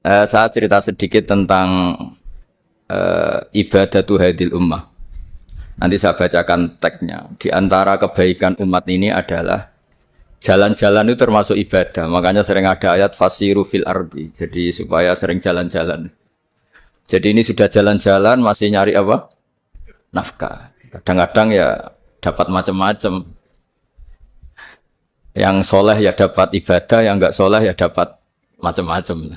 Saya cerita sedikit tentang ibadatu hadil ummah. Nanti saya bacakan teksnya. Di antara kebaikan umat ini adalah jalan-jalan itu termasuk ibadah. Makanya sering ada ayat fasiru fil ardi. Jadi supaya sering jalan-jalan. Jadi ini sudah jalan-jalan masih nyari apa? Nafkah. Kadang-kadang ya dapat macam-macam. Yang soleh ya dapat ibadah, yang enggak soleh ya dapat macam-macam.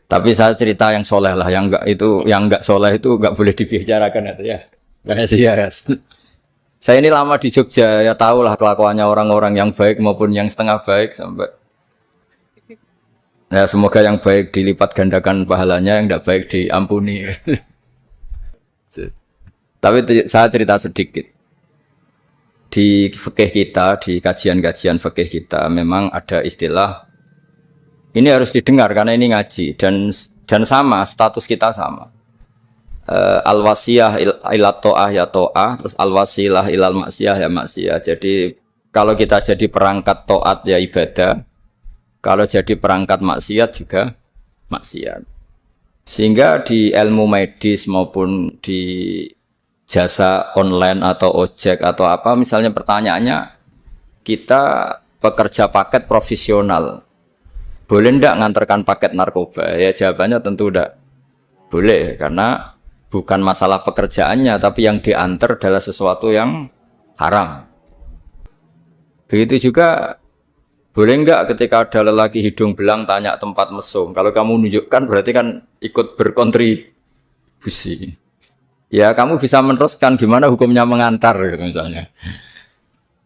Tapi saya cerita yang soleh lah, yang enggak soleh itu enggak boleh dibicarakan itu ya. Rahasia. Saya ini lama di Jogja, ya tahulah kelakuannya orang-orang yang baik maupun yang setengah baik sampai. Ya semoga yang baik dilipat gandakan pahalanya, yang enggak baik diampuni. Tapi saya cerita sedikit. Di fikih kita, di kajian-kajian fikih kita memang ada istilah ini harus didengar karena ini ngaji dan sama status kita sama. Al-wasiyah ila ta'ah ya ta'ah, terus al-wasilah ilal maksiyah ya maksiyah. Jadi kalau kita jadi perangkat taat ya ibadah, kalau jadi perangkat maksiat juga maksiat. Sehingga di ilmu medis maupun di jasa online atau ojek atau apa, misalnya pertanyaannya kita pekerja paket profesional, boleh ndak ngantarkan paket narkoba? Ya jawabannya tentu ndak boleh, karena bukan masalah pekerjaannya, tapi yang diantar adalah sesuatu yang haram. Begitu juga boleh nggak ketika ada lelaki hidung belang tanya tempat mesum, kalau kamu nunjukkan berarti kan ikut berkontribusi. Ya kamu bisa meneruskan gimana hukumnya mengantar gitu misalnya.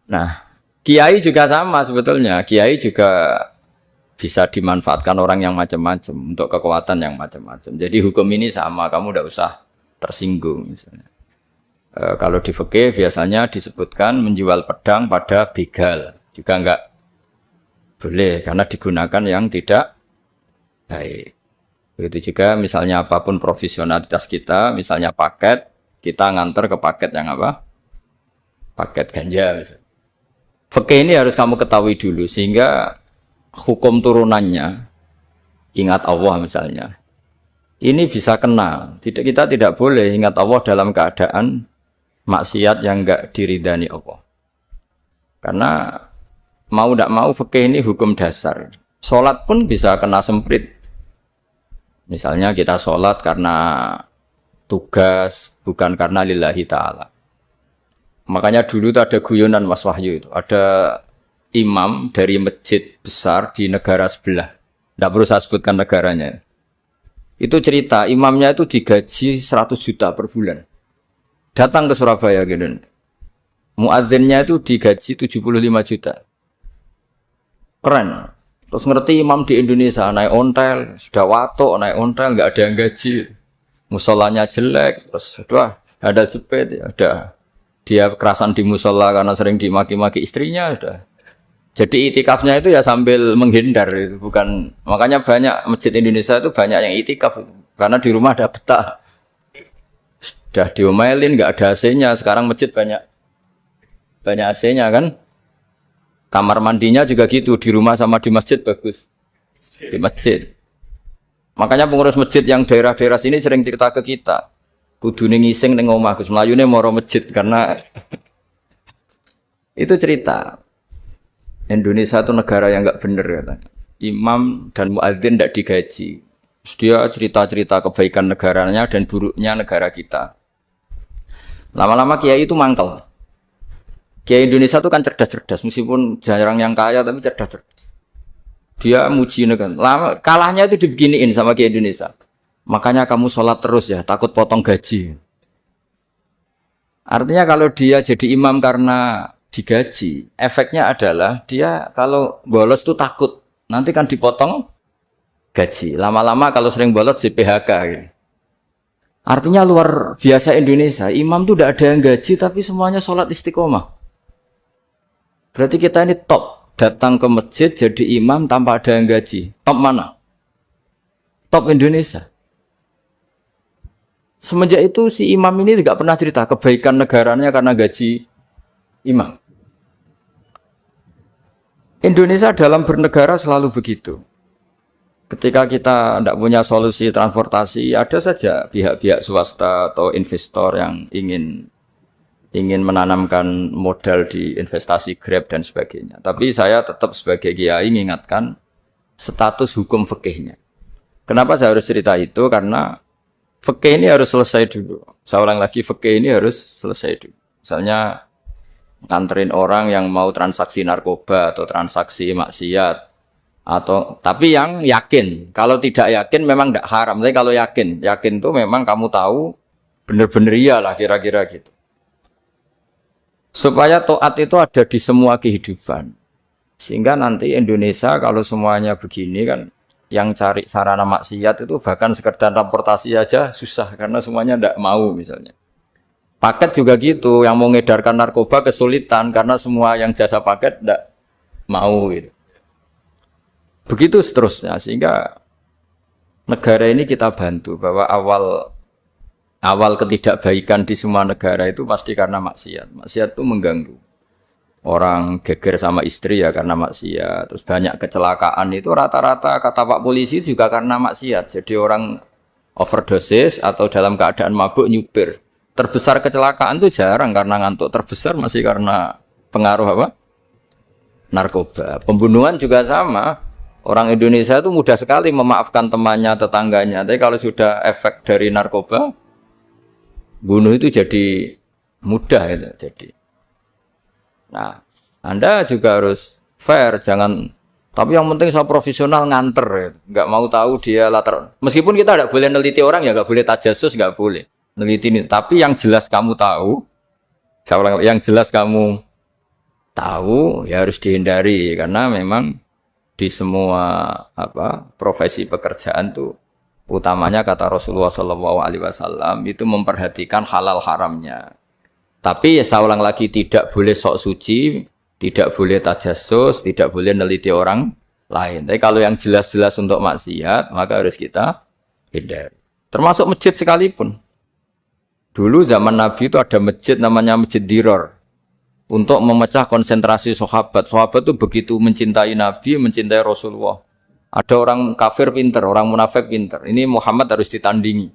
Nah, kiai juga sama sebetulnya. Kiai juga bisa dimanfaatkan orang yang macam-macam untuk kekuatan yang macam-macam. Jadi hukum ini sama, kamu tidak usah tersinggung misalnya. Kalau di fikih biasanya disebutkan menjual pedang pada begal juga enggak boleh karena digunakan yang tidak baik. Begitu juga misalnya apapun profesionalitas kita, misalnya paket, kita nganter ke paket yang apa? Paket ganja misalnya. Fikih ini harus kamu ketahui dulu sehingga hukum turunannya, ingat Allah misalnya, ini bisa kena. Kita tidak boleh ingat Allah dalam keadaan maksiat yang enggak diridani Allah. Karena mau tidak mau fikih ini hukum dasar. Sholat pun bisa kena semprit. Misalnya kita sholat karena tugas, bukan karena lillahi ta'ala. Makanya dulu itu ada guyonan Mas Wahyu itu. Ada imam dari masjid besar di negara sebelah. Tidak perlu saya sebutkan negaranya. Itu cerita, imamnya itu digaji 100 juta per bulan. Datang ke Surabaya gitu. Muadzinnya itu digaji 75 juta. Keren. Terus ngerti imam di Indonesia naik ontel, sudah watok naik ontel, nggak ada yang gaji, musolanya jelek, terus ada jepit, ada dia kerasan di musola karena sering dimaki-maki istrinya, sudah. Jadi itikafnya itu ya sambil menghindar, itu bukan. Makanya banyak masjid Indonesia itu banyak yang itikaf, karena di rumah ada betah, sudah diomelin, nggak ada AC-nya. Sekarang masjid banyak AC-nya kan. Kamar mandinya juga gitu, di rumah sama di masjid bagus. Di masjid. Makanya pengurus masjid yang daerah-daerah sini sering cerita ke kita. Kudune ngising ning omah Gus mlayune moro masjid karena itu cerita. Indonesia itu negara yang enggak bener katanya. Imam dan muadzin tidak digaji. Terus dia cerita-cerita kebaikan negaranya dan buruknya negara kita. Lama-lama kiai itu mangkel. Kiai Indonesia itu kan cerdas-cerdas, meskipun jarang yang kaya tapi cerdas-cerdas. Dia muji negara. Lama kalahnya itu dibeginiin sama Kiai Indonesia. Makanya kamu sholat terus ya, takut potong gaji. Artinya kalau dia jadi imam karena digaji, efeknya adalah dia kalau bolos itu takut nanti kan dipotong gaji. Lama-lama kalau sering bolos di PHK. Gitu. Artinya luar biasa Indonesia. Imam itu tidak ada yang gaji tapi semuanya sholat istiqomah. Berarti kita ini top, datang ke masjid jadi imam tanpa ada yang gaji. Top mana? Top Indonesia. Semenjak itu si imam ini tidak pernah cerita kebaikan negaranya karena gaji imam. Indonesia dalam bernegara selalu begitu. Ketika kita tidak punya solusi transportasi, ada saja pihak-pihak swasta atau investor yang ingin menanamkan modal di investasi Grab dan sebagainya. Tapi saya tetap sebagai kiai mengingatkan status hukum fikihnya. Kenapa saya harus cerita itu? Karena fikih ini harus selesai dulu. Saya ulang lagi, fikih ini harus selesai dulu. Misalnya nganterin orang yang mau transaksi narkoba atau transaksi maksiat, atau tapi yang yakin. Kalau tidak yakin memang tidak haram. Tapi kalau yakin itu memang kamu tahu benar-benar iyalah kira-kira gitu. Supaya taat itu ada di semua kehidupan. Sehingga nanti Indonesia kalau semuanya begini kan, yang cari sarana maksiat itu bahkan sekedar transportasi aja susah karena semuanya tidak mau misalnya. Paket juga gitu, yang mau ngedarkan narkoba kesulitan karena semua yang jasa paket tidak mau gitu. Begitu seterusnya, sehingga negara ini kita bantu bahwa awal ketidakbaikan di semua negara itu pasti karena maksiat. Maksiat itu mengganggu. Orang geger sama istri ya karena maksiat. Terus banyak kecelakaan itu rata-rata kata Pak Polisi juga karena maksiat. Jadi orang overdosis atau dalam keadaan mabuk nyupir. Terbesar kecelakaan itu jarang karena ngantuk. Terbesar masih karena pengaruh apa? Narkoba. Pembunuhan juga sama. Orang Indonesia itu mudah sekali memaafkan temannya, tetangganya. Tapi kalau sudah efek dari narkoba, bunuh itu jadi mudah itu. Jadi, nah, Anda juga harus fair, jangan. Tapi yang penting saya profesional nganter, gitu. Nggak mau tahu dia latar. Meskipun kita tidak boleh neliti orang ya, nggak boleh tajasus, nggak boleh neliti ini. Tapi yang jelas kamu tahu, yang jelas kamu tahu ya harus dihindari karena memang di semua profesi pekerjaan tuh utamanya kata Rasulullah SAW itu memperhatikan halal haramnya. Tapi ya saya ulang lagi tidak boleh sok suci, tidak boleh tajassus, tidak boleh neliti orang lain. Tapi kalau yang jelas-jelas untuk maksiat maka harus kita hindari. Termasuk masjid sekalipun. Dulu zaman Nabi itu ada masjid namanya Masjid Diror. Untuk memecah konsentrasi sahabat. Sahabat itu begitu mencintai Nabi, mencintai Rasulullah. Ada orang kafir pinter, orang munafik pinter. Ini Muhammad harus ditandingi.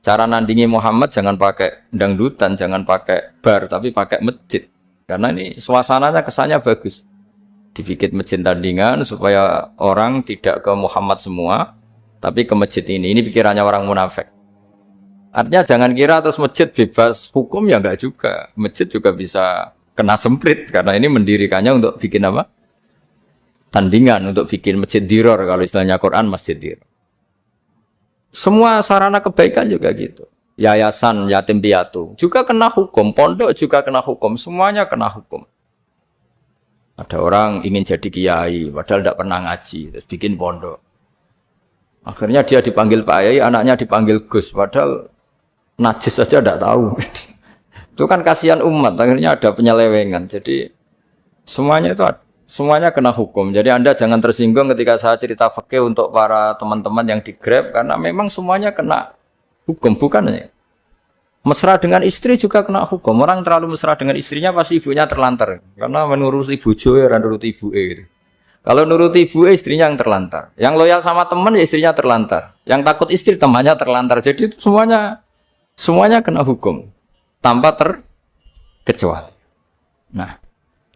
Cara nandingi Muhammad jangan pakai dangdutan, jangan pakai bar, tapi pakai masjid. Karena ini suasananya kesannya bagus. Dibikin masjid tandingan supaya orang tidak ke Muhammad semua, tapi ke masjid ini. Ini pikirannya orang munafik. Artinya jangan kira terus masjid bebas hukum ya enggak juga. Masjid juga bisa kena semprit karena ini mendirikannya untuk bikin apa? Tandingan untuk bikin masjid diror kalau istilahnya Quran masjid diror. Semua sarana kebaikan juga gitu. Yayasan yatim piatu juga kena hukum, pondok juga kena hukum, semuanya kena hukum. Ada orang ingin jadi kiai padahal tidak pernah ngaji terus bikin pondok. Akhirnya dia dipanggil Pak Yai, anaknya dipanggil Gus padahal najis saja tidak tahu. Itu kan kasihan umat, akhirnya ada penyelewengan. Jadi semuanya kena hukum. Jadi Anda jangan tersinggung ketika saya cerita fikih untuk para teman-teman yang di Grab karena memang semuanya kena hukum, bukan ya. Mesra dengan istri juga kena hukum. Orang terlalu mesra dengan istrinya pasti ibunya terlantar karena menuruti bojo ya nuruti ibuke gitu. Kalau nuruti ibuke istrinya yang terlantar. Yang loyal sama teman ya istrinya terlantar. Yang takut istri temannya terlantar. Jadi itu semuanya kena hukum. Tanpa terkecuali. Nah,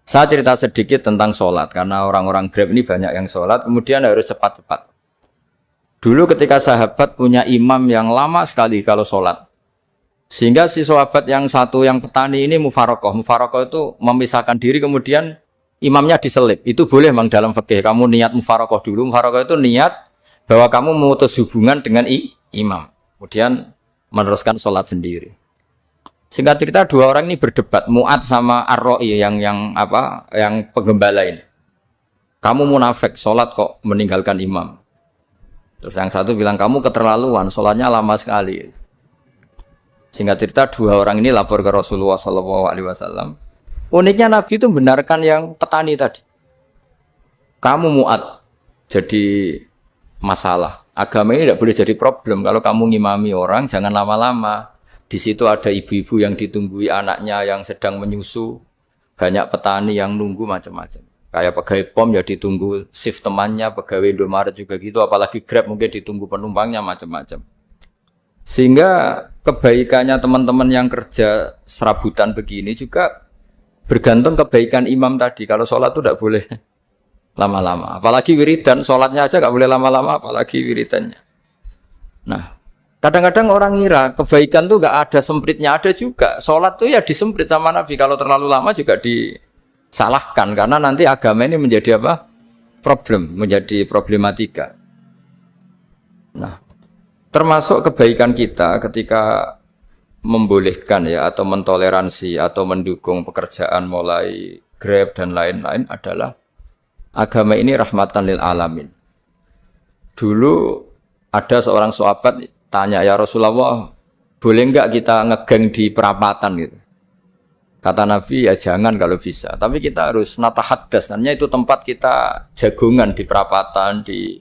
saya cerita sedikit tentang sholat karena orang-orang Grab ini banyak yang sholat, kemudian harus cepat-cepat. Dulu ketika sahabat punya imam yang lama sekali kalau sholat, sehingga si sahabat yang satu yang petani ini mufarokoh itu memisahkan diri kemudian imamnya diselip. Itu boleh memang dalam fikih. Kamu niat mufarokoh dulu. Mufarokoh itu niat bahwa kamu memutus hubungan dengan imam, kemudian meneruskan sholat sendiri. Singkat cerita dua orang ini berdebat, Mu'ad sama Ar-Ra'i yang penggembala ini. Kamu munafik, sholat kok meninggalkan imam. Terus yang satu bilang kamu keterlaluan, sholatnya lama sekali. Singkat cerita dua orang ini lapor ke Rasulullah SAW. Uniknya Nabi itu membenarkan yang petani tadi. Kamu Mu'ad jadi masalah. Agama ini tidak boleh jadi problem. Kalau kamu ngimami orang jangan lama-lama. Di situ ada ibu-ibu yang ditunggui anaknya yang sedang menyusu, banyak petani yang nunggu macam-macam. Kayak pegawai POM ya ditunggu shift temannya, pegawai Indomaret juga gitu, apalagi Grab mungkin ditunggu penumpangnya macam-macam. Sehingga kebaikannya teman-teman yang kerja serabutan begini juga bergantung kebaikan imam tadi. Kalau sholat itu tidak boleh lama-lama. Apalagi wiridan, sholatnya aja nggak boleh lama-lama, apalagi wiridannya. Nah, kadang-kadang orang ngira kebaikan tuh nggak ada sempritnya, ada juga. Sholat tuh ya disemprit sama Nabi. Kalau terlalu lama juga disalahkan karena nanti agama ini menjadi apa? Problem, menjadi problematika. Nah, termasuk kebaikan kita ketika membolehkan ya atau mentoleransi atau mendukung pekerjaan mulai Grab dan lain-lain adalah agama ini rahmatan lil alamin. Dulu ada seorang sahabat tanya, ya Rasulullah, boleh enggak kita ngegeng di perapatan gitu? Kata Nabi, ya jangan kalau bisa. Tapi kita harus natahaddas, artinya itu tempat kita jagungan di perapatan, di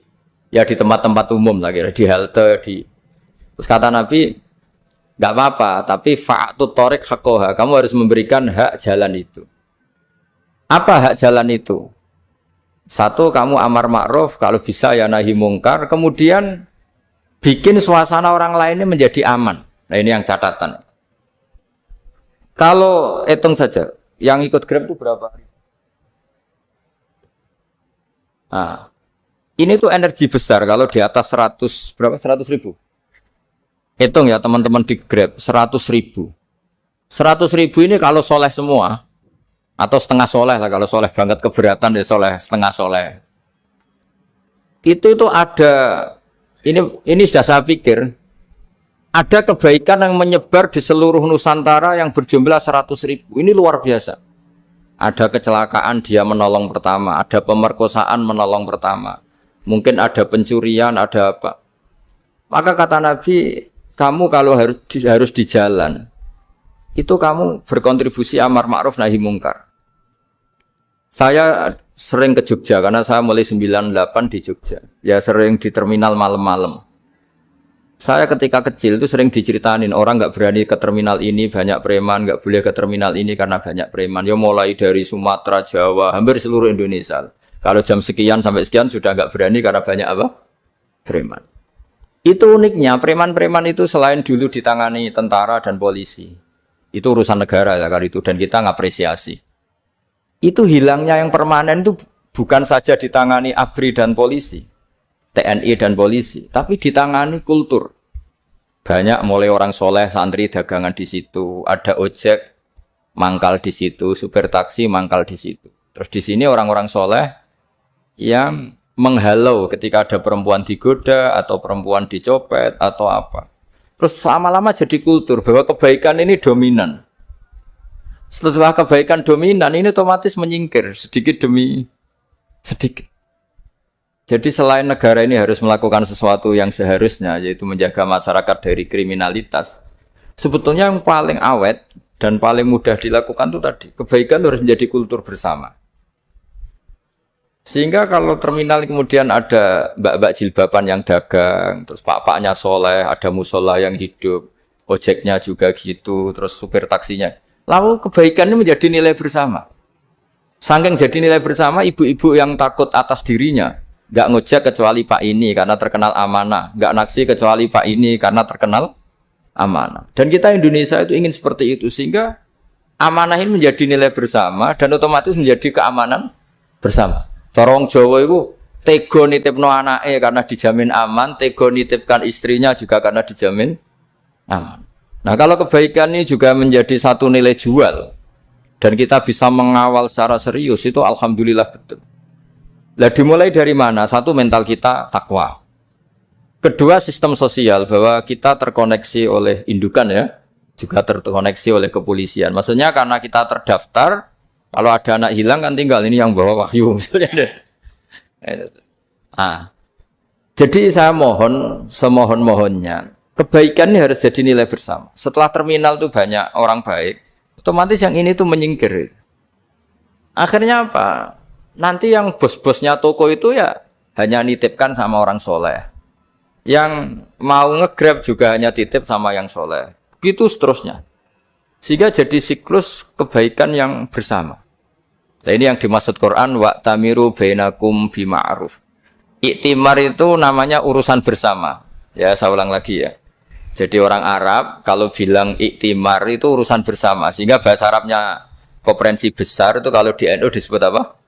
tempat-tempat umum lah kira, di halte, Terus kata Nabi, enggak apa-apa, tapi fa'atu thoriq haqqaha, kamu harus memberikan hak jalan itu. Apa hak jalan itu? Satu, kamu amar ma'ruf, kalau bisa ya nahi mungkar, kemudian bikin suasana orang lain ini menjadi aman. Nah ini yang catatan. Kalau hitung saja, yang ikut Grab itu berapa hari? Nah, ini tuh energi besar kalau di atas 100, berapa? 100 ribu. Hitung ya teman-teman di Grab, 100 ribu. 100 ribu ini kalau soleh semua, atau setengah soleh lah, kalau soleh banget keberatan ya soleh, setengah soleh. Itu ada, ini sudah saya pikir, ada kebaikan yang menyebar di seluruh Nusantara yang berjumlah 100 ribu. Ini luar biasa. Ada kecelakaan dia menolong pertama, ada pemerkosaan menolong pertama. Mungkin ada pencurian, ada apa. Maka kata Nabi, kamu kalau harus di jalan, itu kamu berkontribusi amar ma'ruf nahi mungkar. Saya sering ke Jogja karena saya mulai 98 di Jogja. Ya sering di terminal malam-malam. Saya ketika kecil itu sering diceritain orang nggak berani ke terminal ini banyak preman, nggak boleh ke terminal ini karena banyak preman. Ya mulai dari Sumatera, Jawa, hampir seluruh Indonesia. Kalau jam sekian sampai sekian sudah nggak berani karena banyak apa? Preman. Itu uniknya preman-preman itu selain dulu ditangani tentara dan polisi. Itu urusan negara ya kali itu dan kita ngapresiasi. Itu hilangnya yang permanen itu bukan saja ditangani ABRI dan polisi, TNI dan polisi, tapi ditangani kultur. Banyak mulai orang soleh, santri dagangan di situ, ada ojek mangkal di situ, supir taksi mangkal di situ. Terus di sini orang-orang soleh yang menghalau ketika ada perempuan digoda atau perempuan dicopet atau apa. Terus lama-lama jadi kultur bahwa kebaikan ini dominan. Setelah kebaikan dominan ini otomatis menyingkir sedikit demi sedikit. Jadi selain negara ini harus melakukan sesuatu yang seharusnya, yaitu menjaga masyarakat dari kriminalitas, sebetulnya yang paling awet dan paling mudah dilakukan itu tadi, kebaikan harus menjadi kultur bersama. Sehingga kalau terminal kemudian ada mbak-mbak jilbaban yang dagang, terus pak-paknya soleh, ada musola yang hidup, ojeknya juga gitu, terus supir taksinya. Lalu kebaikan ini menjadi nilai bersama. Saking jadi nilai bersama, ibu-ibu yang takut atas dirinya, nggak ngojek kecuali Pak ini karena terkenal amanah, nggak naksi kecuali Pak ini karena terkenal amanah. Dan kita Indonesia itu ingin seperti itu, sehingga amanah ini menjadi nilai bersama dan otomatis menjadi keamanan bersama. Sorong Jawa itu tego nitipno anake karena dijamin aman, tego nitipkan istrinya juga karena dijamin aman. Nah kalau kebaikan ini juga menjadi satu nilai jual dan kita bisa mengawal secara serius itu alhamdulillah betul. Nah dimulai dari mana? Satu, mental kita takwa. Kedua, sistem sosial bahwa kita terkoneksi oleh indukan ya, juga terkoneksi oleh kepolisian. Maksudnya karena kita terdaftar, kalau ada anak hilang kan tinggal ini yang bawa wahyu misalnya. Nah, jadi saya mohon semohon-mohonnya kebaikan ini harus jadi nilai bersama. Setelah terminal itu banyak orang baik, otomatis yang ini tuh menyingkir. Akhirnya apa? Nanti yang bos-bosnya toko itu ya hanya nitipkan sama orang soleh. Yang mau nge-grab juga hanya titip sama yang soleh. Begitu seterusnya. Sehingga jadi siklus kebaikan yang bersama. Nah, ini yang dimaksud Quran wa tamiru bainakum bima'ruf. Iktimar itu namanya urusan bersama. Ya, saya ulang lagi ya. Jadi orang Arab kalau bilang iktimar itu urusan bersama. Sehingga bahasa Arabnya konferensi besar itu kalau di NU disebut apa?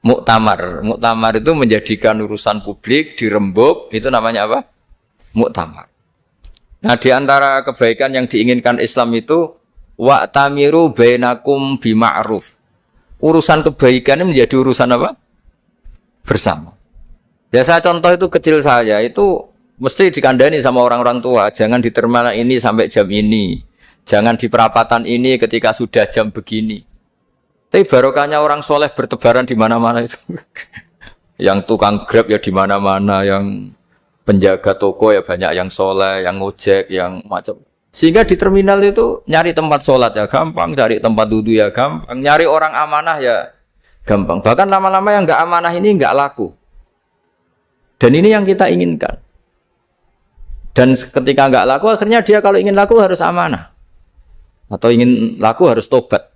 Muktamar. Muktamar itu menjadikan urusan publik dirembuk, itu namanya apa? Muktamar. Nah, di antara kebaikan yang diinginkan Islam itu wa tamiru bainakum bima'ruf. Urusan kebaikan ini menjadi urusan apa? Bersama. Ya saya contoh itu kecil saya itu mesti dikandani sama orang-orang tua. Jangan di terminal ini sampai jam ini. Jangan di perapatan ini ketika sudah jam begini. Tapi barokahnya orang soleh bertebaran di mana-mana itu. Yang tukang Grab ya di mana-mana, yang penjaga toko ya banyak yang soleh, yang ngojek, yang macam. Sehingga di terminal itu nyari tempat sholat ya gampang, cari tempat duduk ya gampang, nyari orang amanah ya gampang. Bahkan lama-lama yang nggak amanah ini nggak laku. Dan ini yang kita inginkan. Dan ketika nggak laku, akhirnya dia kalau ingin laku harus amanah. Atau ingin laku harus tobat.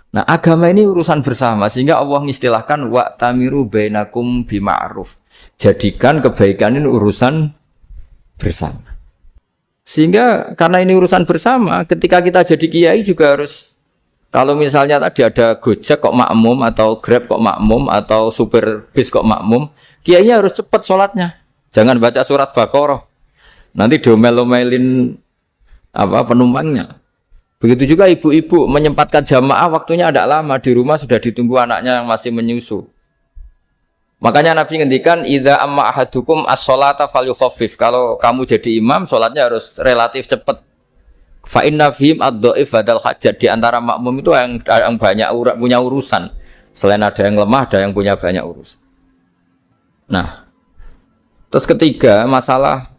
Nah, agama ini urusan bersama. Sehingga Allah mengistilahkan wa tamiru bainakum bima'ruf. Jadikan kebaikan ini urusan bersama. Sehingga karena ini urusan bersama, ketika kita jadi kiai juga harus, kalau misalnya tadi ada Gojek kok makmum, atau Grab kok makmum, atau supir bis kok makmum, kiainya harus cepat sholatnya. Jangan baca surat Baqarah. Nanti domel-domelin penumpangnya. Begitu juga ibu-ibu menyempatkan jamaah, waktunya tidak lama, di rumah sudah ditunggu anaknya yang masih menyusu. Makanya Nabi ngendikan idza amma ahadukum as-sholata falyukhaffif. Kalau kamu jadi imam, sholatnya harus relatif cepat. Fa inna fihim ad-dhaif badal hajat. Di antara makmum itu yang banyak punya urusan. Selain ada yang lemah, ada yang punya banyak urusan. Nah, terus ketiga masalah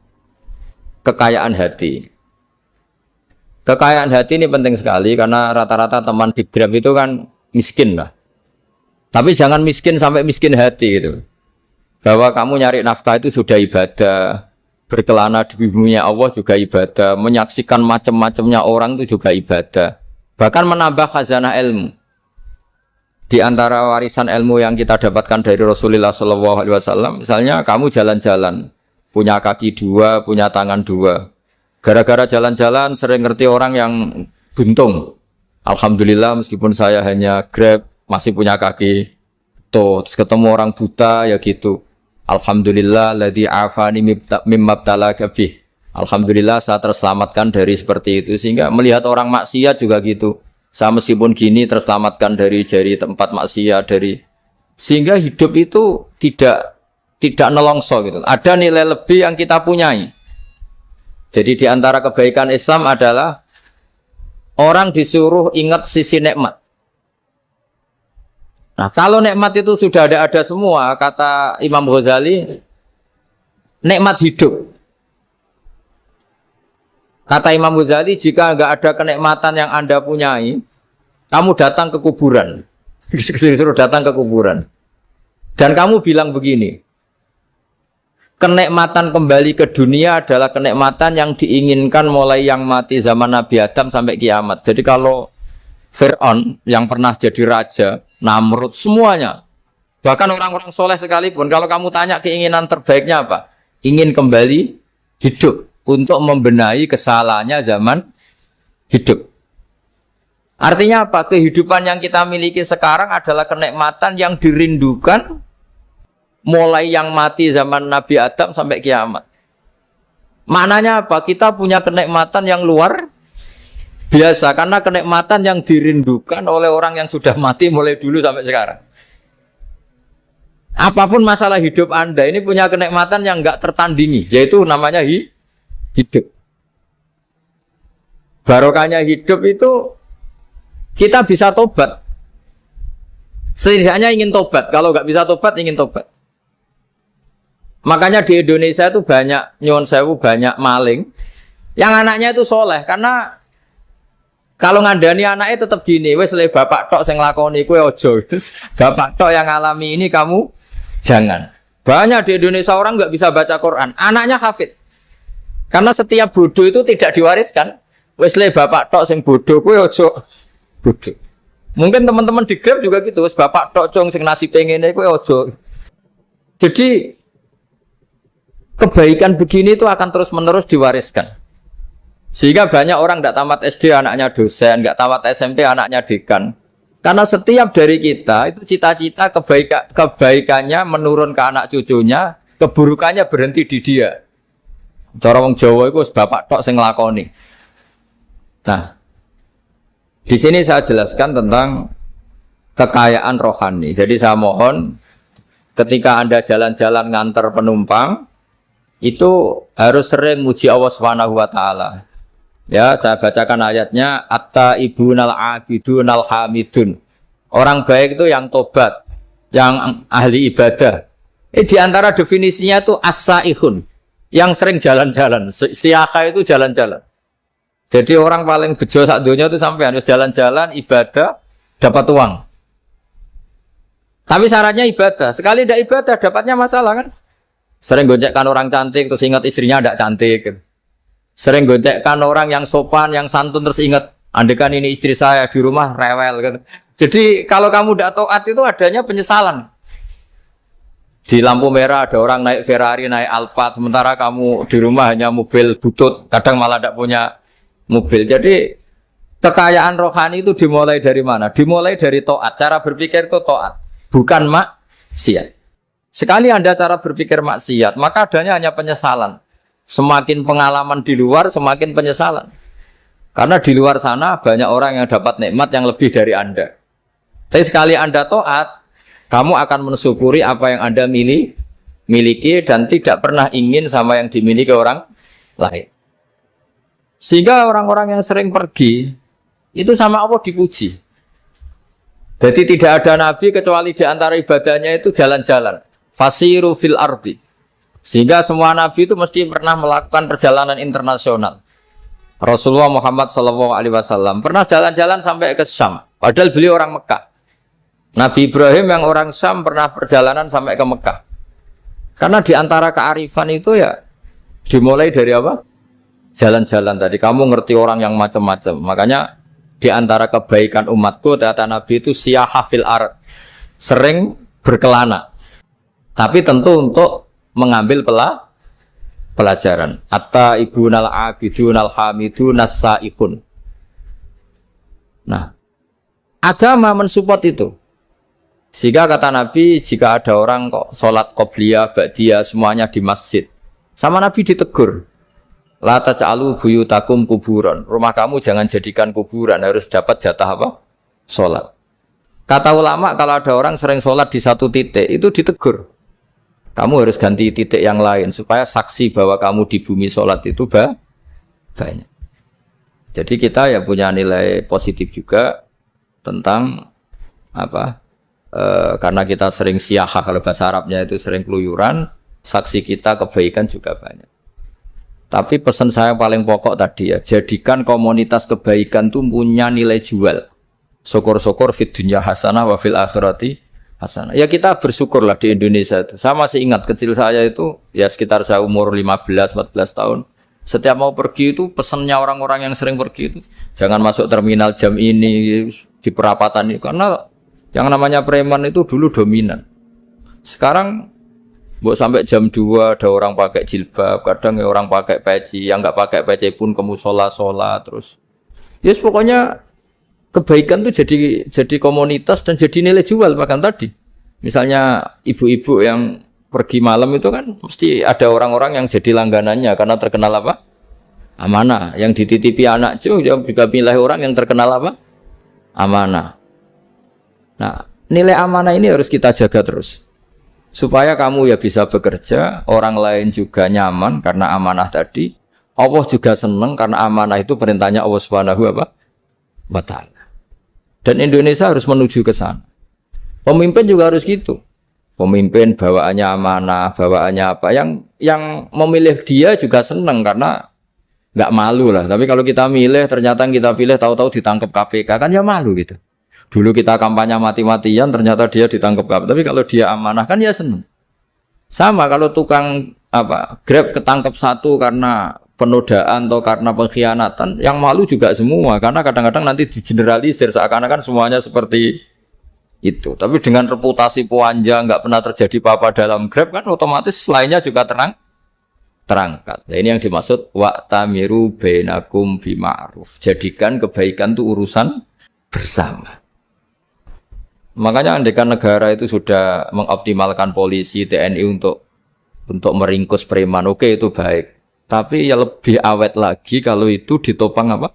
kekayaan hati. Kekayaan hati ini penting sekali karena rata-rata teman di Grab itu kan miskin lah. Tapi jangan miskin sampai miskin hati gitu. Bahwa kamu nyari nafkah itu sudah ibadah, berkelana di buminya Allah juga ibadah, menyaksikan macam-macamnya orang itu juga ibadah. Bahkan menambah khazanah ilmu. Di antara warisan ilmu yang kita dapatkan dari Rasulullah SAW, misalnya kamu jalan-jalan, punya kaki dua, punya tangan dua. Gara-gara jalan-jalan sering ngerti orang yang buntung. Alhamdulillah meskipun saya hanya Grab, masih punya kaki. Terus ketemu orang buta ya gitu. Alhamdulillah ladzi afani mimma btalaka bih. Alhamdulillah saya terselamatkan dari seperti itu. Sehingga melihat orang maksiat juga gitu. Saya meskipun gini terselamatkan dari tempat maksiat, sehingga hidup itu tidak nelongso gitu. Ada nilai lebih yang kita punyai. Jadi di antara kebaikan Islam adalah orang disuruh ingat sisi nikmat. Nah, kalau nikmat itu sudah ada semua, kata Imam Ghazali, nikmat hidup. Kata Imam Ghazali, jika nggak ada kenikmatan yang Anda punyai, kamu datang ke kuburan. Disuruh datang ke kuburan. Dan kamu bilang begini, kenikmatan kembali ke dunia adalah kenikmatan yang diinginkan mulai yang mati zaman Nabi Adam sampai kiamat. Jadi kalau Fir'aun yang pernah jadi raja, Namrud, semuanya, bahkan orang-orang soleh sekalipun, kalau kamu tanya keinginan terbaiknya apa? Ingin kembali hidup untuk membenahi kesalahannya zaman hidup. Artinya apa? Kehidupan yang kita miliki sekarang adalah kenikmatan yang dirindukan mulai yang mati zaman Nabi Adam sampai kiamat. Maknanya apa? Kita punya kenikmatan yang luar biasa karena kenikmatan yang dirindukan oleh orang yang sudah mati mulai dulu sampai sekarang. Apapun masalah hidup Anda ini punya kenikmatan yang enggak tertandingi, yaitu namanya hidup. Barokahnya hidup itu kita bisa tobat. Setidaknya ingin tobat. Kalau enggak bisa tobat, ingin tobat. Makanya di Indonesia itu banyak nyuwun sewu, banyak maling yang anaknya itu soleh karena kalau ngandani anaknya tetap gini, wes le bapak tok sing nglakoni kowe ojo. Bapak tok yang alami ini kamu jangan. Banyak di Indonesia orang nggak bisa baca Quran, anaknya hafid. Karena setiap bodoh itu tidak diwariskan. Wes le bapak tok sing bodoh kowe ojo bodoh. Mungkin teman-teman di Grab juga gitu, bapak tok cong sing nasi pengen iku ojo. Jadi kebaikan begini itu akan terus-menerus diwariskan. Sehingga banyak orang tidak tamat SD anaknya dosen, nggak tamat SMP anaknya dekan. Karena setiap dari kita itu cita-cita kebaikannya menurun ke anak cucunya, keburukannya berhenti di dia. Cara wong Jawa itu bapak tok sing nglakoni. Nah, di sini saya jelaskan tentang kekayaan rohani. Jadi saya mohon ketika Anda jalan-jalan nganter penumpang itu harus sering muji Allah Subhanahu wa taala. Ya, saya bacakan ayatnya at-taibunal abidunal hamidun. Orang baik itu yang tobat, yang ahli ibadah. Di antara definisinya itu as-saihun, yang sering jalan-jalan. Siaka itu jalan-jalan. Jadi orang paling bejo sak dunia itu sampai harus jalan-jalan ibadah dapat uang. Tapi syaratnya ibadah. Sekali tidak ibadah dapatnya masalah kan? Sering goncengkan orang cantik terus ingat istrinya tidak cantik. Sering goncengkan orang yang sopan, yang santun terus ingat andekan ini istri saya di rumah rewel gitu. Jadi kalau kamu tidak taat itu adanya penyesalan. Di lampu merah ada orang naik Ferrari, naik Alphard, sementara kamu di rumah hanya mobil butut, kadang malah tidak punya mobil. Jadi kekayaan rohani itu dimulai dari mana? Dimulai dari taat. Cara berpikir itu taat, bukan maksiat. Sekali Anda cara berpikir maksiat, maka adanya hanya penyesalan. Semakin pengalaman di luar, semakin penyesalan. Karena di luar sana banyak orang yang dapat nikmat yang lebih dari Anda. Tapi sekali Anda taat, kamu akan mensyukuri apa yang Anda miliki dan tidak pernah ingin sama yang dimiliki orang lain. Sehingga orang-orang yang sering pergi, itu sama Allah dipuji. Jadi tidak ada nabi kecuali di antara ibadahnya itu jalan-jalan. Fasiru fil ardi. Sehingga semua nabi itu mesti pernah melakukan perjalanan internasional. Rasulullah Muhammad SAW pernah jalan-jalan sampai ke Syam. Padahal beliau orang Mekah. Nabi Ibrahim yang orang Syam pernah perjalanan sampai ke Mekah. Karena di antara kearifan itu ya dimulai dari apa? Jalan-jalan tadi. Kamu ngerti orang yang macam-macam. Makanya di antara kebaikan umatku, kata Nabi itu siyaha fil ard. Sering berkelana. Tapi tentu untuk mengambil pelajaran. At-taibunal abidunal hamidunas saihun. Nah, agama mensupport itu. Sehingga kata Nabi, jika ada orang kok sholat qobliyah, ba'diyah, semuanya di masjid. Sama Nabi ditegur. La taj'alu buyutakum kuburan. Rumah kamu jangan jadikan kuburan, harus dapat jatah apa? Sholat. Kata ulama, kalau ada orang sering sholat di satu titik, itu ditegur. Kamu harus ganti titik yang lain, supaya saksi bahwa kamu di bumi sholat itu banyak. Jadi kita ya punya nilai positif juga tentang apa? Karena kita sering siyaha, kalau bahasa Arabnya itu sering keluyuran, saksi kita kebaikan juga banyak. Tapi pesan saya paling pokok tadi ya, jadikan komunitas kebaikan itu punya nilai jual. Syukur-syukur fid dunya hasanah wa fil akhirati hasanah. Ya kita bersyukurlah di Indonesia itu. Saya masih ingat kecil saya itu, ya sekitar saya umur 15-14 tahun. Setiap mau pergi itu pesannya orang-orang yang sering pergi itu, jangan masuk terminal jam ini, di perapatan ini. Karena yang namanya preman itu dulu dominan. Sekarang sampai jam 2 ada orang pakai jilbab, kadang ya orang pakai peci, yang nggak pakai peci pun ke musola terus. Yes, pokoknya kebaikan itu jadi komunitas dan jadi nilai jual. Bahkan tadi, misalnya ibu-ibu yang pergi malam itu kan mesti ada orang-orang yang jadi langganannya karena terkenal apa? Amanah. Yang dititipi anak juga pilih orang yang terkenal apa? Amanah. Nah, nilai amanah ini harus kita jaga terus. Supaya kamu ya bisa bekerja, orang lain juga nyaman karena amanah tadi. Allah juga senang karena amanah itu perintahnya Allah Subhanahu wa ta'ala. Dan Indonesia harus menuju ke sana. Pemimpin juga harus gitu. Pemimpin bawaannya amanah, bawaannya apa? Yang memilih dia juga senang karena nggak malu lah. Tapi kalau kita milih, ternyata kita pilih tahu-tahu ditangkap KPK, kan ya malu gitu. Dulu kita kampanye mati-matian, ternyata dia ditangkap KPK. Tapi kalau dia amanah kan ya senang. Sama kalau tukang Grab ketangkep satu karena penodaan atau karena pengkhianatan, yang malu juga semua. Karena kadang-kadang nanti digeneralisir seakan-akan semuanya seperti itu. Tapi dengan reputasi panjang, nggak pernah terjadi apa-apa dalam Grab kan otomatis lainnya juga terangkat. Nah, ini yang dimaksud wa'tamiru bainakum bima'ruf. Jadikan kebaikan itu urusan bersama. Makanya andekan negara itu sudah mengoptimalkan polisi, TNI untuk meringkus preman, oke itu baik. Tapi ya lebih awet lagi kalau itu ditopang apa?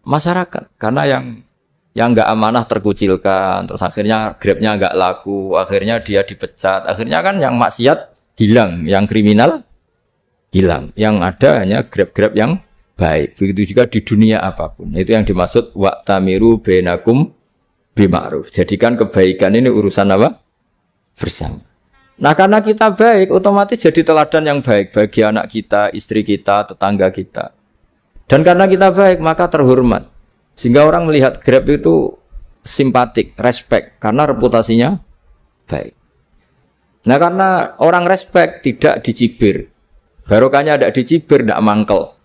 Masyarakat. Karena yang nggak amanah terkucilkan, terus akhirnya Grabnya nggak laku, akhirnya dia dipecat, akhirnya kan yang maksiat hilang, yang kriminal hilang, yang ada hanya Grab-Grab yang baik. Begitu juga di dunia apapun. Itu yang dimaksud wa'tamiru bainakum bima'ruf. Jadikan kebaikan ini urusan apa? Bersama. Nah karena kita baik, otomatis jadi teladan yang baik bagi anak kita, istri kita, tetangga kita. Dan karena kita baik, maka terhormat. Sehingga orang melihat Grab itu simpatik, respect, karena reputasinya baik. Nah karena orang respect, tidak dicibir. Barokahnya tidak dicibir, tidak mangkel.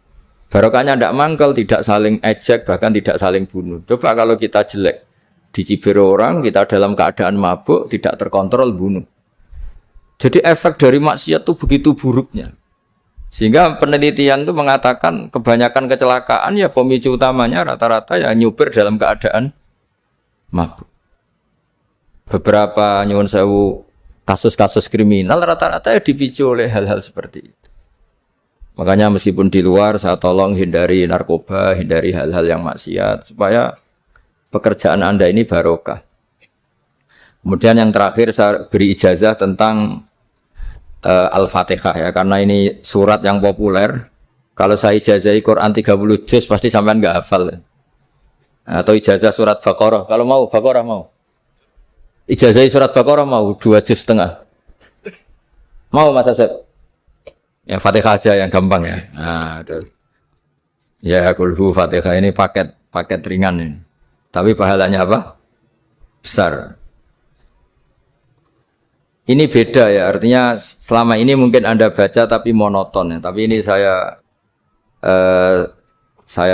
Barokahnya tidak mangkel, tidak saling ejek, bahkan tidak saling bunuh. Coba kalau kita jelek, dicibir orang, kita dalam keadaan mabuk, tidak terkontrol, bunuh. Jadi efek dari maksiat itu begitu buruknya. Sehingga penelitian itu mengatakan kebanyakan kecelakaan ya pemicu utamanya rata-rata ya nyupir dalam keadaan mabuk. Beberapa nyuwun sewu kasus-kasus kriminal rata-rata ya dipicu oleh hal-hal seperti itu. Makanya meskipun di luar saya tolong hindari narkoba, hindari hal-hal yang maksiat supaya pekerjaan Anda ini barokah. Kemudian yang terakhir saya beri ijazah tentang Al-Fatihah ya, karena ini surat yang populer. Kalau saya ijazahi Quran 30 juz pasti sampean nggak hafal. Atau ijazah surat Baqarah, kalau mau Baqarah mau. Ijazahi surat Baqarah mau 2 juz setengah. Mau Mas Asep? Ya Fatihah aja yang gampang ya. Nah, ya kulhu Fatihah ini paket ringan ini. Tapi pahalanya apa? Besar. Ini beda ya, artinya selama ini mungkin Anda baca tapi monoton ya. Tapi ini saya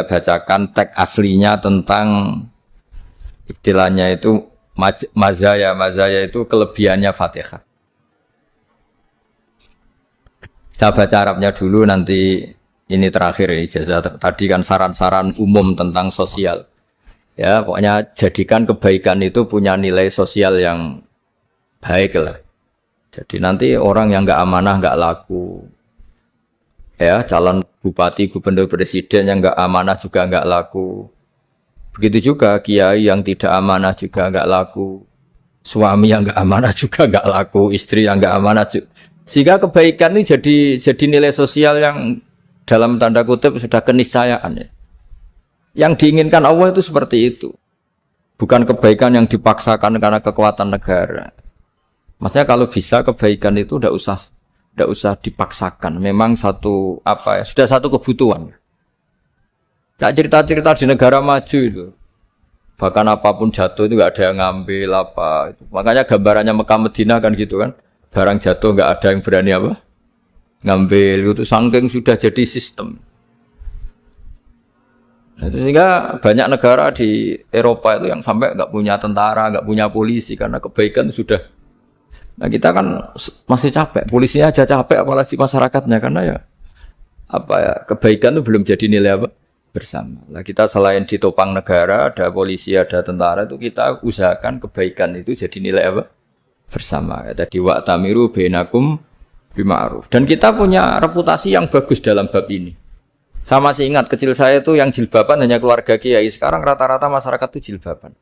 bacakan teks aslinya tentang istilahnya itu mazaya itu kelebihannya Fatihah. Saya baca Arabnya dulu, nanti ini terakhir ini ijazah. Tadi kan saran-saran umum tentang sosial. Ya, pokoknya jadikan kebaikan itu punya nilai sosial yang baik lah. Jadi nanti orang yang nggak amanah nggak laku, ya calon bupati, gubernur, presiden yang nggak amanah juga nggak laku. Begitu juga kiai yang tidak amanah juga nggak laku, suami yang nggak amanah juga nggak laku, istri yang nggak amanah juga. Sehingga kebaikan ini jadi nilai sosial yang dalam tanda kutip sudah keniscayaan ya. Yang diinginkan Allah itu seperti itu, bukan kebaikan yang dipaksakan karena kekuatan negara. Maksudnya kalau bisa kebaikan itu tidak usah dipaksakan. Memang sudah satu kebutuhan. Tak cerita-cerita di negara maju itu. Bahkan apapun jatuh itu nggak ada yang ngambil apa. Makanya gambarannya Mekah Medina kan gitu kan. Barang jatuh nggak ada yang berani apa ngambil. Itu saking sudah jadi sistem. Nah, sehingga banyak negara di Eropa itu yang sampai nggak punya tentara, nggak punya polisi karena kebaikan sudah. Nah kita kan masih capek, polisinya aja capek apalagi masyarakatnya karena ya kebaikan itu belum jadi nilai apa bersama. Nah kita selain ditopang negara, ada polisi, ada tentara itu kita usahakan kebaikan itu jadi nilai apa bersama. Tadi wa'tamiru bainakum bima'ruf. Dan kita punya reputasi yang bagus dalam bab ini. Saya masih ingat kecil saya itu yang jilbaban hanya keluarga kiai. Sekarang rata-rata masyarakat itu jilbaban.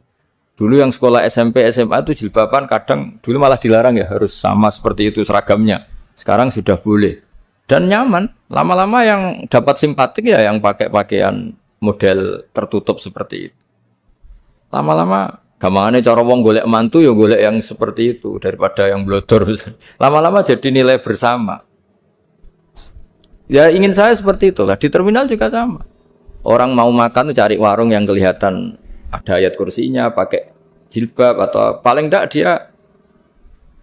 Dulu yang sekolah SMP, SMA itu jilbaban kadang dulu malah dilarang ya, harus sama seperti itu seragamnya. Sekarang sudah boleh. Dan nyaman. Lama-lama yang dapat simpatik ya yang pakai pakaian model tertutup seperti itu. Lama-lama gampangane cara wong golek mantu ya golek yang seperti itu daripada yang blodor. Lama-lama jadi nilai bersama. Ya ingin saya seperti itulah. Di terminal juga sama. Orang mau makan tuh cari warung yang kelihatan ada ayat kursinya, pakai jilbab atau paling enggak dia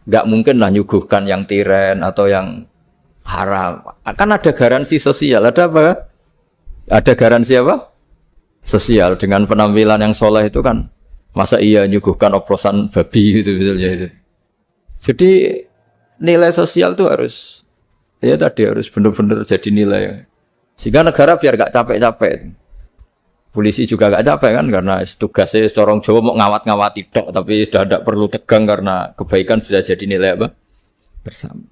enggak mungkin lah nyuguhkan yang tiren atau yang haram. Kan ada garansi sosial, ada apa? Ada garansi apa? Sosial dengan penampilan yang soleh itu kan masa iya nyuguhkan oplosan babi gitu misalnya itu. Jadi nilai sosial itu harus ya tadi harus benar-benar jadi nilai. Sehingga negara biar gak capek-capek. Polisi juga gak capek kan karena tugasnya corong Jawa mau ngawat-ngawati tok tapi sudah tidak perlu tegang karena kebaikan sudah jadi nilai apa? Bersama.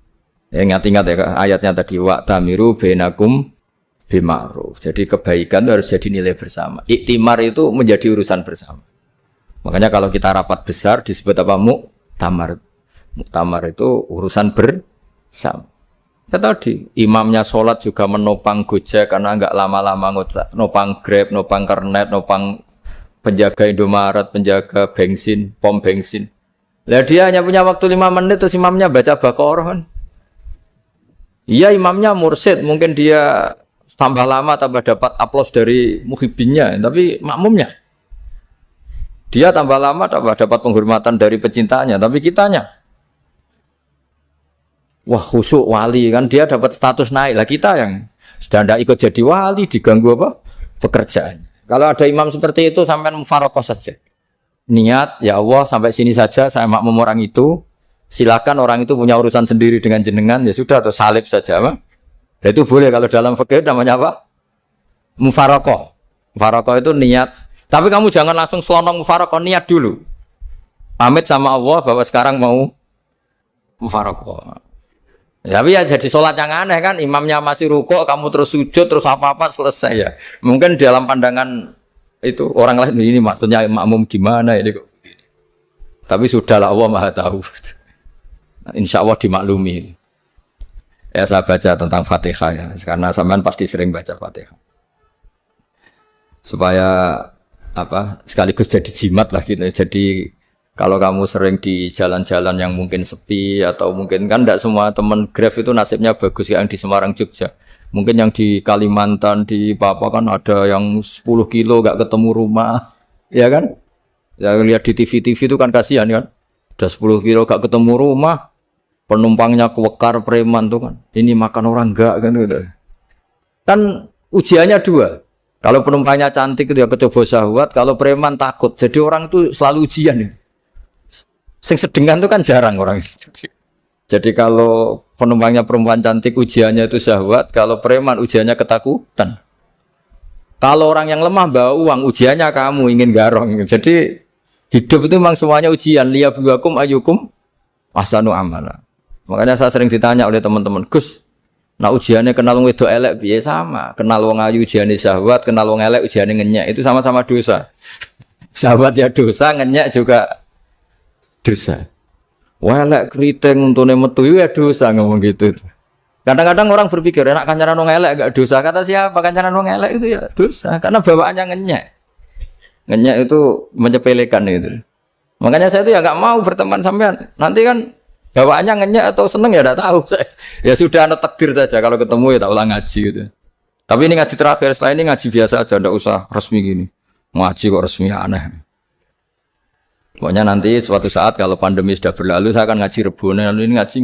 Ya ingat-ingat ya ayatnya tadi wa tamiru bainakum bima'ruf. Jadi kebaikan itu harus jadi nilai bersama. Iktimar itu menjadi urusan bersama. Makanya kalau kita rapat besar disebut apa? Muktamar. Muktamar itu urusan bersama. Ya tadi imamnya sholat juga menopang Gojek karena enggak lama-lama nopang Grab, nopang Kernet, nopang penjaga Indomaret, penjaga bensin, pom bensin. Lah dia hanya punya waktu 5 menit terus imamnya baca Baqarah kan. Iya imamnya mursyid, mungkin dia tambah lama tambah dapat aplaus dari muhibbinnya, tapi makmumnya dia tambah lama tambah dapat penghormatan dari pecintanya, tapi kitanya wah khusyuk wali kan dia dapat status naik lah, kita yang sudah tidak ikut jadi wali diganggu apa pekerjaan. Kalau ada imam seperti itu sampai mufaroqah saja, niat ya Allah sampai sini saja saya makmum orang itu, silakan orang itu punya urusan sendiri dengan jenengan ya sudah atau salib saja apa. Dan itu boleh kalau dalam fikih namanya apa? Mufaroqah. Mufaroqah itu niat. Tapi kamu jangan langsung selonong mufaroqah, niat dulu. Pamit sama Allah bahwa sekarang mau mufaroqah. Tapi ya jadi sholat yang aneh kan, imamnya masih rukuk, kamu terus sujud, terus apa-apa selesai ya. Mungkin dalam pandangan itu orang lain ini maksudnya makmum gimana ini kok. Tapi sudahlah Allah Maha tahu. Insya Allah dimaklumi. Ya saya baca tentang Fatihah ya, karena sampean pasti sering baca Fatihah. Supaya apa sekaligus jadi jimat lah gitu. Jadi kalau kamu sering di jalan-jalan yang mungkin sepi atau mungkin kan tidak semua teman Grab itu nasibnya bagus yang di Semarang Jogja. Mungkin yang di Kalimantan di Papua kan ada yang 10 kilo gak ketemu rumah, ya kan? Ya lihat di TV-TV itu kan kasihan kan. Udah 10 kilo gak ketemu rumah. Penumpangnya kewekar preman tuh kan, ini makan orang enggak kan gitu. Kan ujiannya dua. Kalau penumpangnya cantik itu ya kecoba syahwat, kalau preman takut. Jadi orang itu selalu ujian nih. Sing sedengan tuh kan jarang orang. Jadi kalau penumpangnya perempuan cantik ujiannya itu syahwat, kalau preman ujiannya ketakutan. Kalau orang yang lemah bawa uang ujiannya kamu ingin garong. Jadi hidup itu memang semuanya ujian. Liyabluwakum ayyukum ahsanu amala. Makanya saya sering ditanya oleh teman-teman, Gus, nah ujiannya kenal wong wedok elek piye sama, kenal wong ayu ujiannya syahwat, kenal wong elek ujiannya ngenyek, itu sama-sama dosa. Syahwat ya dosa, ngenyek juga dosa. Wah elek keriting untune metu ya dosa ngomong gitu. Kadang-kadang orang berpikir enak kancanan wong elek enggak dosa, kata siapa kancanan wong elek itu ya dosa, karena bawaannya ngenyek. Ngenyek itu menyepelekan itu. Makanya saya itu ya enggak mau berteman sampean. Nanti kan bawaannya ngenyek atau seneng ya tidak tahu. Ya sudah ada takdir saja kalau ketemu ya tak ulang ngaji gitu. Tapi ini ngaji terakhir, setelah ini ngaji biasa aja, tidak usah resmi gini. Ngaji kok resmi aneh. Pokoknya nanti suatu saat kalau pandemi sudah berlalu saya akan ngaji Rebone, lalu ini ngaji.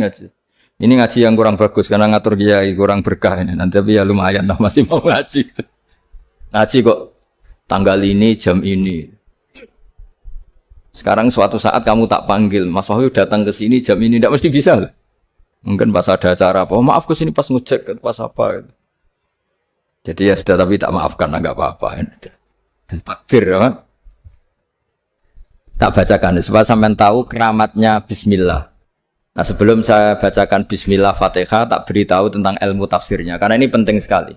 Ini ngaji yang kurang bagus karena ngatur kiai kurang berkah ini. Nanti tapi ya lumayan lah masih mau ngaji. Ngaji kok tanggal ini jam ini. Sekarang suatu saat kamu tak panggil, Mas Wahyu datang ke sini jam ini, tidak mesti bisa. Mungkin pas ada acara apa, oh, maaf ke sini pas ngecek, pas apa. Jadi ya sudah, tapi tak maafkan, enggak apa-apa. Takdir, ya. Tak bacakan, supaya sampean tahu keramatnya Bismillah. Nah sebelum saya bacakan Bismillah Fatihah, tak beritahu tentang ilmu tafsirnya, karena ini penting sekali.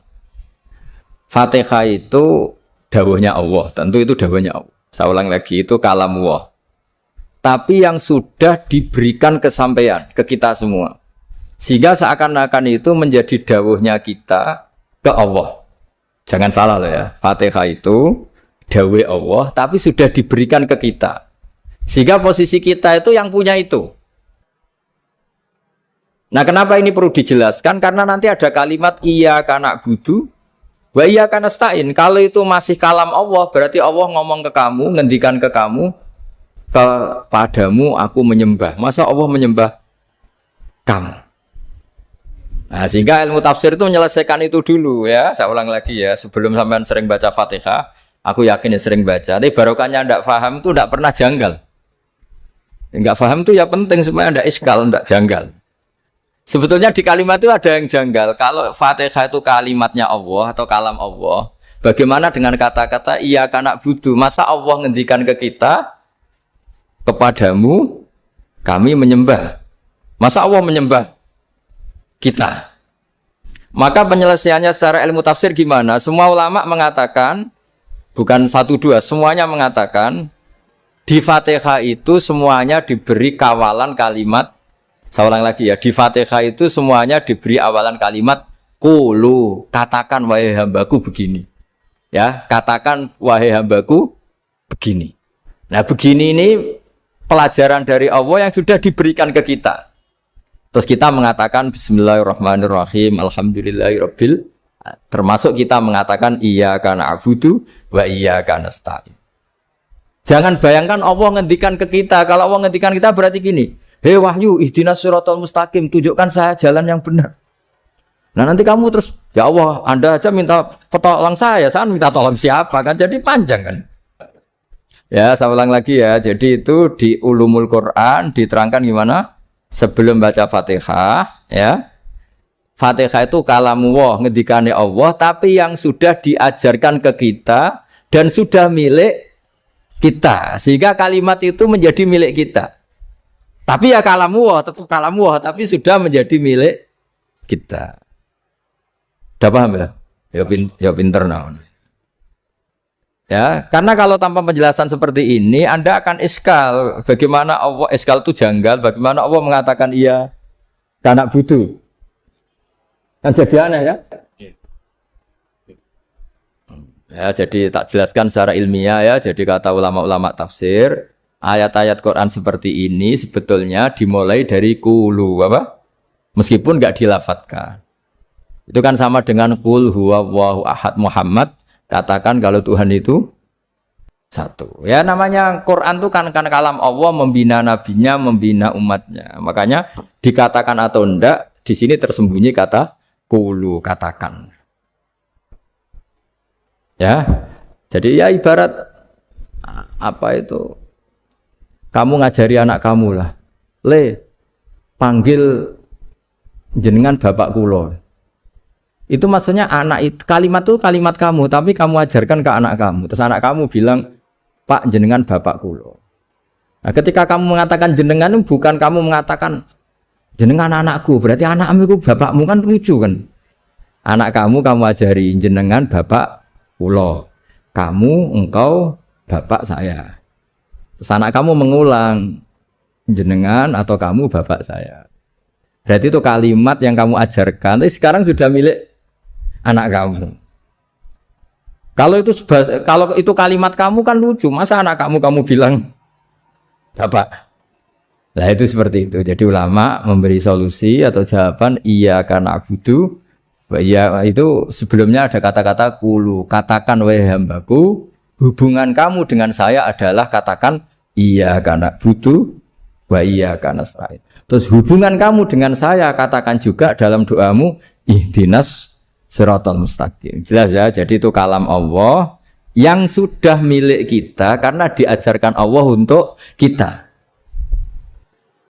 Fatihah itu dawuhnya Allah, tentu itu dawuhnya Allah. Saya ulang lagi, itu kalam Allah. Tapi yang sudah diberikan kesampaian ke kita semua. Sehingga seakan-akan itu menjadi dawuhnya kita ke Allah. Jangan salah loh ya. Fatihah itu dawuh Allah tapi sudah diberikan ke kita. Sehingga posisi kita itu yang punya itu. Nah kenapa ini perlu dijelaskan? Karena nanti ada kalimat iyyaka na'budu wa iyyaka nasta'in. Kalau itu masih kalam Allah, berarti Allah ngomong ke kamu, ngendikan ke kamu, kepadamu aku menyembah. Masa Allah menyembah kamu? Nah, sehingga ilmu tafsir itu menyelesaikan itu dulu ya. Saya ulang lagi ya, sebelum sampean sering baca Fatihah, aku yakin ya sering baca. Tapi barokahnya ndak paham itu ndak pernah janggal. Enggak paham itu ya penting supaya ndak iskal, ndak janggal. Sebetulnya di kalimat itu ada yang janggal. Kalau Fatihah itu kalimatnya Allah atau kalam Allah, bagaimana dengan kata-kata iya kana budu? Masa Allah ngendikan ke kita, kepadamu kami menyembah. Masa Allah menyembah kita? Maka penyelesaiannya secara ilmu tafsir gimana? Semua ulama mengatakan, bukan satu dua, semuanya mengatakan di Fatihah itu semuanya diberi kawalan kalimat. Saya ulang lagi ya, di Fatihah itu semuanya diberi awalan kalimat qulu, katakan wahai hambaku begini. Ya, katakan wahai hambaku begini. Nah, begini ini pelajaran dari Allah yang sudah diberikan ke kita. Terus kita mengatakan bismillahirrahmanirrahim, alhamdulillahirabbil, termasuk kita mengatakan iyyaka na'budu wa iyyaka nasta'in. Jangan bayangkan Allah ngendikan ke kita. Kalau Allah ngendikan kita berarti gini, hei wahyu ihdinas siratal mustaqim, tunjukkan saya jalan yang benar. Nah nanti kamu terus, ya Allah, Anda aja minta tolong saya minta tolong siapa kan? Jadi panjang kan? Ya, saya ulang lagi ya. Jadi itu di Ulumul Quran diterangkan gimana? Sebelum baca Fatihah, ya. Fatihah itu kalamullah, ngendikane Allah, tapi yang sudah diajarkan ke kita dan sudah milik kita. Sehingga kalimat itu menjadi milik kita. Tapi ya kalamullah, tetap kalamullah, tapi sudah menjadi milik kita. Udah paham ya? Ya pinter naon. Ya, karena kalau tanpa penjelasan seperti ini, Anda akan iskal. Bagaimana Allah, iskal itu janggal, bagaimana Allah mengatakan iya karena butuh. Kan jadi aneh ya? Ya, jadi tak jelaskan secara ilmiah ya. Jadi kata ulama-ulama tafsir, ayat-ayat Quran seperti ini sebetulnya dimulai dari qulu, apa? Meskipun enggak dilafatkan. Itu kan sama dengan qul huwallahu ahad Muhammad. Katakan kalau Tuhan itu satu. Ya namanya Quran itu kan kalam Allah, membina nabinya, membina umatnya. Makanya dikatakan atau enggak, di sini tersembunyi kata qulu, katakan. Ya. Jadi ya ibarat apa itu? Kamu ngajari anak kamu lah. Panggil jenengan bapak kula. Itu maksudnya anak itu, kalimat itu kalimat kamu, tapi kamu ajarkan ke anak kamu. Terus anak kamu bilang, Pak jenengan bapak kulo. Nah, ketika kamu mengatakan jenengan, bukan kamu mengatakan jenengan anakku, berarti anakmu itu bapakmu, kan lucu kan? Anak kamu ajari jenengan bapak kulo. Kamu, engkau, bapak saya. Terus anak kamu mengulang, jenengan atau kamu bapak saya. Berarti itu kalimat yang kamu ajarkan, tapi sekarang sudah milik anak kamu. Kalau itu kalimat kamu kan lucu. Masa anak kamu bilang bapak? Nah itu seperti itu. Jadi ulama memberi solusi atau jawaban iyyaka na'budu wa iya, itu sebelumnya ada kata-kata qulu, katakan wahai hambaku, hubungan kamu dengan saya adalah katakan iyyaka na'budu wa iyyaka nasta'in. Terus hubungan kamu dengan saya katakan juga dalam doamu ihdinas siratal mustaqim. Jelas ya, jadi itu kalam Allah yang sudah milik kita karena diajarkan Allah untuk kita.